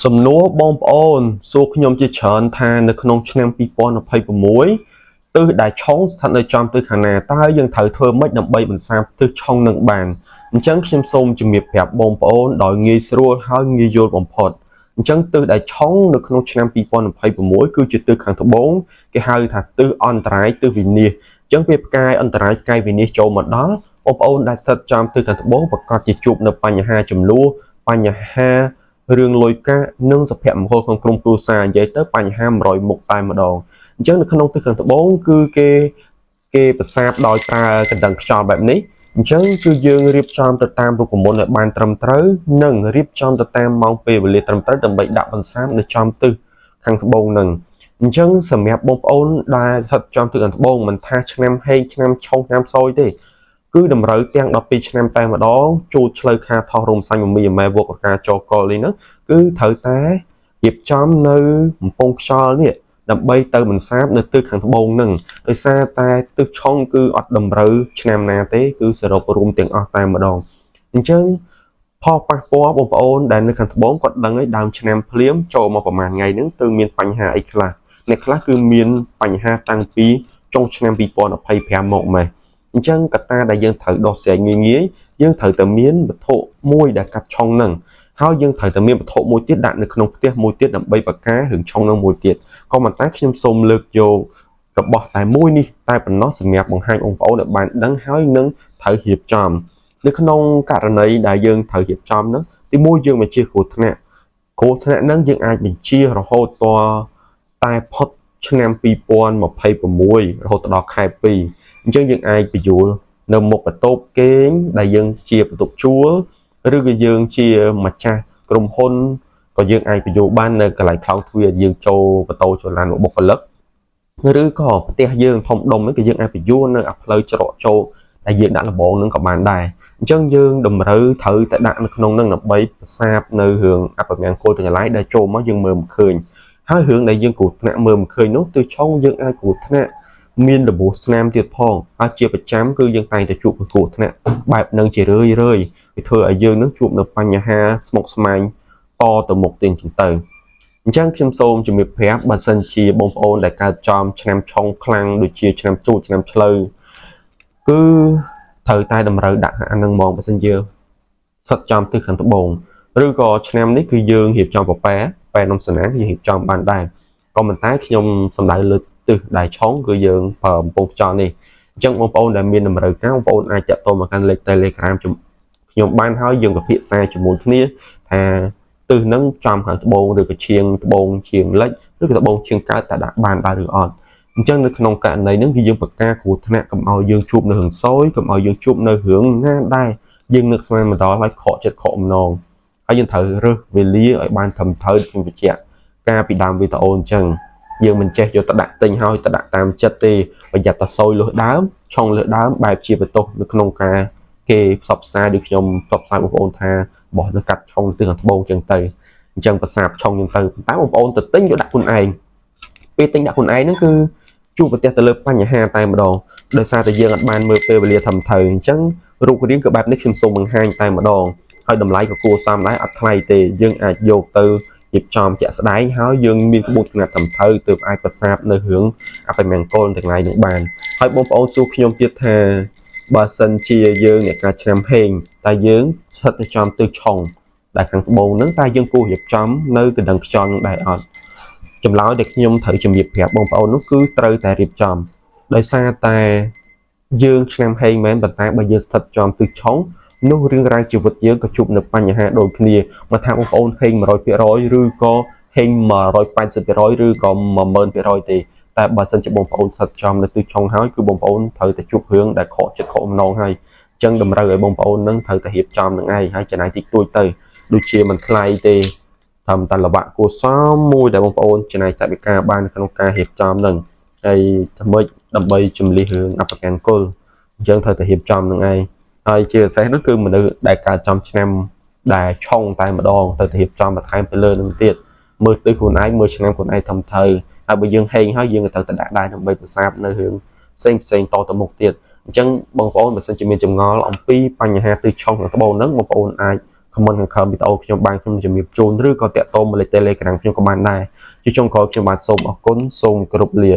សំណួរបងប្អូនសួរខ្ញុំជាច្រើនថានៅក្នុងឆ្នាំ2026ទិសដែលឆុងស្ថិតនៅចំទិសខាងណាតើយើងត្រូវធ្វើម៉េចដើម្បីបន្សាបទិសឆុងនឹងបានអញ្ចឹងខ្ញុំសូមជំរាបប្រាប់បងប្អូនដោយងាយស្រួលហើយងាយយល់បំផុតអញ្ចឹងទិសដែលឆុងនៅក្នុងឆ្នាំ2026គឺជាទិសខាងត្បូងគេហៅថាទិសអន្តរាយទិសវិនាសអញ្ចឹងពេលផ្កាយអន្តរាយផ្កាយវិនាសចូលមកដល់បងប្អូនដែលស្ថិតចំទិសខាងត្បូងប្រកាសជាជួបនៅបញ្ហាចំនួនបញ្ហារឿងលុយកាក់និងសុភមង្គលក្នុងក្រុមគ្រួសារនិយាយទៅបញ្ហា100មុខតែម្ដងអញ្ចឹងនៅក្នុងទិសខាងត្បូងគឺគេប្រសាបដោយប្រើកណ្ដឹងខ្យល់បែបនេះអញ្ចឹងគឺយើងរៀបចំទៅតាមរូបមន្តឲ្យបានត្រឹមត្រូវនិងរៀបចំទៅតាមម៉ោងពេលវេលាត្រឹមត្រូវដើម្បីដាក់បន្សាបនៅចំទិសខាងត្បូងនឹងអញ្ចឹងសម្រាប់បងប្អូនដែលស្ថិតចំទិសខាងត្បូងមិនថាឆ្នាំហេងឆ្នាំឆុងឆ្នាំសោយទេគឺតម្រូវទាំង12ឆ្នាំតែម្ដងជួតឆ្លូវខាថោះរោមសាញ់មមីម៉ែវកការចកលនេះហ្នឹងគឺត្រូវតែរៀបចំនៅកំពង់ខ្យល់នេះដើម្បីទៅបន្សាបនៅទិសខាងត្បូងហ្នឹងដោយសារតែទិសឆុងគឺអត់តម្រូវឆ្នាំណាទេគឺសរុបរួមទាំងអស់តែម្ដងអញ្ចឹងផលប៉ះពាល់បងប្អូនដែលនៅខាងត្បូងគាត់ដឹងហើយដើមឆ្នាំភ្លាមចូលមកប្រហែលថ្ងៃហ្នឹងទើបមានបញ្ហាអីខ្លះអ្នកខ្លះគឺមានបញ្ហាតាំងពីចុងឆ្នាំ2025មកម៉េះអញ្ចឹងកត្តាដែលយើងត្រូវដោះស្រាយងាយយើងត្រូវតែមានវត្ថុមួយដែលកាត់ឆុងហ្នឹងហើយយើងត្រូវតែមានវត្ថុមួយទៀតដាក់នៅក្នុងផ្ទះមួយទៀតដើម្បីបកការរឿងឆុងនឹងមួយទៀតក៏ប៉ុន្តែខ្ញុំសូមលើកយករបស់តែមួយនេះតែប៉ុណ្ណោះសម្រាប់បង្ហាញបងប្អូនឲ្យបានដឹងហើយនឹងត្រូវរៀបចំនៅក្នុងករណីដែលយើងត្រូវរៀបចំហ្នឹងទីមួយយើងបញ្ជាគ្រោះថ្នាក់ហ្នឹងយើងអាចបញ្ជារហូតតតែផុតឆ្នាំ2026រហូតដល់ខែ2អញ្ចឹងយើងអាចបញ្យល់នៅមុខបន្ទប់គេងដែលយើងជាបន្ទប់ជួលឬក៏យើងជាម្ចាស់ក្រុមហ៊ុនក៏យើងអាចបញ្យល់បាននៅកន្លែងថោកទ្វារយើងចូលបន្ទោចល័នរបស់បុគ្គលិកឬក៏ផ្ទះយើងធំដុំហ្នឹងក៏យើងអាចបញ្យល់នៅផ្លូវច្រកចូលដែលយើងដាក់លបងហ្នឹងក៏បានដែរអញ្ចឹងយើងតម្រូវត្រូវតែដាក់នៅក្នុងហ្នឹងដើម្បីប្រសាបនៅរឿងអពមង្គលទាំងឡាយដែលចូលមកយើងមើលមិនឃើញហើយរឿងដែលយើងគ្រោះថ្នាក់មើលមិនឃើញនោះទិសឆុងយើងអាចគ្រោះថ្នាក់មានរបួសស្នាមទៀតផងហើយជាប្រចាំគឺយើងតែងតែជួបគ្រោះថ្នាក់បែបហ្នឹងជារឿយវាធ្វើឲ្យយើងនឹងជួបនៅបញ្ហាស្មុគស្មាញតទៅមុខទៀតចឹងទៅអញ្ចឹងខ្ញុំសូមជំរាបប្រាប់បើសិនជាបងប្អូនដែលកើតចំឆ្នាំឆុងខ្លាំងដូចជាឆ្នាំជូតឆ្នាំឆ្លូវគឺត្រូវតែតម្រូវដាក់អានឹងមកបើសិនជាស្ថិតចំទិសខាងត្បូងឬក៏ឆ្នាំនេះគឺយើងរៀបចំប៉ែនំសណាយើងរៀបចំបានដែរក៏ប៉ុន្តែខ្ញុំសម្ដៅលើទិសដែលឆុងគឺយើងប្រើកំពង់ខ្យល់នេះអញ្ចឹងបងប្អូនដែលមានតម្រូវការបងប្អូនអាចតាក់ទងមកកាន់លេខ Telegram ខ្ញុំបានហើយយើងពិភាក្សាជាមួយគ្នាថាទិសហ្នឹងចំខាងត្បូងឬក៏ឈៀងត្បូងឈៀងលិចឬក៏ត្បូងឈៀងកើតតែដាក់បានដែរឬអត់អញ្ចឹងនៅក្នុងករណីហ្នឹងគឺយើងបង្ការគ្រោះថ្នាក់កុំឲ្យយើងជួបនៅរឿងសោយកុំឲ្យយើងជួបនៅរឿងណាដែរយើងនឹកស្មានមកដល់ហើយខកចិត្តខកម្ដងហើយយើងត្រូវរើសវេលាឲ្យបានត្រឹមត្រូវខ្ញុំបញ្ជាក់ការពីដើមវីដេអូអញ្ចឹងយើងមិនចេះយកទៅដាក់ទិញហើយទៅដាក់តាមចិត្តទេប្រយ័ត្នតែសោយលើសដើមឆុងលើសដើមបែបជាបន្ទោសនៅក្នុងការគេផ្សព្វផ្សាយដូចខ្ញុំផ្សព្វផ្សាយបងប្អូនថាបោះទៅកាត់ឆុងទិសខាងត្បូងចឹងទៅអញ្ចឹងប្រសាបឆុងចឹងទៅប៉ុន្តែបងប្អូនទៅទិញយកដាក់ខ្លួនឯងពេលទិញដាក់ខ្លួនឯងហ្នឹងគឺជួបប្រទះទៅលើបញ្ហាតែម្ដងដោយសារតែយើងអត់បានមើលពេលវេលាធំធៅអញ្ចឹងរូបរាងក៏បែបនេះខ្ញុំសូមបង្ហាញតែម្ដងហើយតម្លៃក៏គួរសមដែរអត់ថ្លៃទេយើងអាចយកទៅរៀបចំជាក់ស្ដែងហើយយើងមានក្បួនខ្នាតត្រឹមត្រូវទើបអាចប្រសាបនៅរឿងអបិមង្គលទាំងឡាយនឹងបានហើយបងប្អូនសួរខ្ញុំទៀតថាបើសិនជាយើងអ្នកការឆ្នាំហេងតែយើងស្ថិតទៅចំទិសឆុងដែលខាងត្បូងហ្នឹងតែយើងគួររៀបចំនៅកណ្ដឹងខ្យល់នឹងដែរអត់ចម្លើយដែលខ្ញុំត្រូវជំរាបប្រាប់បងប្អូននោះគឺត្រូវតែរៀបចំដោយសារតែយើងឆ្នាំហេងមែនប៉ុន្តែបើយើងស្ថិតចំទិសឆុងនោះរឿងរ៉ាវជីវិតយើងក៏ជួបនៅបញ្ហាដូចគ្នាមកថាបងប្អូនហេង 100% ឬក៏ហេង 180% ឬក៏ 10000% ទេតែបើសិនជាបងប្អូនស្ថិតចំនៅទិសឆុងហើយគឺបងប្អូនត្រូវតែជួបរឿងដែលខកចិត្តខកម្ដងហើយអញ្ចឹងតម្រូវឲ្យបងប្អូននឹងត្រូវតែរៀបចំនឹងឯងហើយចំណាយតិចតួចទៅដូចជាមិនថ្លៃទេត្រឹមតែលបាក់គួរសមមួយដែលបងប្អូនចំណាយថវិកាបានក្នុងការរៀបចំនឹងហើយធ្វើម៉េចដើម្បីជំលះរឿងអបកង្គលអញ្ចឹងត្រូវតែរៀបចំនឹងឯងហើយជាពិសេសនោះគឺមនុស្សដែលកើតចំឆ្នាំដែលឆុងតែម្ដងទៅរៀបចំបន្ថែមទៅលើនឹងទៀតមើលទិសខ្លួនឯងមើលឆ្នាំខ្លួនឯងធំធៅហើយបើយើងហេងហើយយើងក៏ត្រូវតែដាក់ដែរដើម្បីប្រសាបនៅរឿងផ្សេងតទៅមុខទៀតអញ្ចឹងបងប្អូនបើសិនជាមានចម្ងល់អំពីបញ្ហាទិសឆុងខាងត្បូងហ្នឹងបងប្អូនអាច comment ខាងក្រោមវីដេអូខ្ញុំបានខ្ញុំជំរាបជូនឬក៏តាក់ទងមកលេខ Telegram ខ្ញុំក៏បានដែរជាចុងក្រោយខ្ញុំបាទសូមអរគុណសូមគោរពលា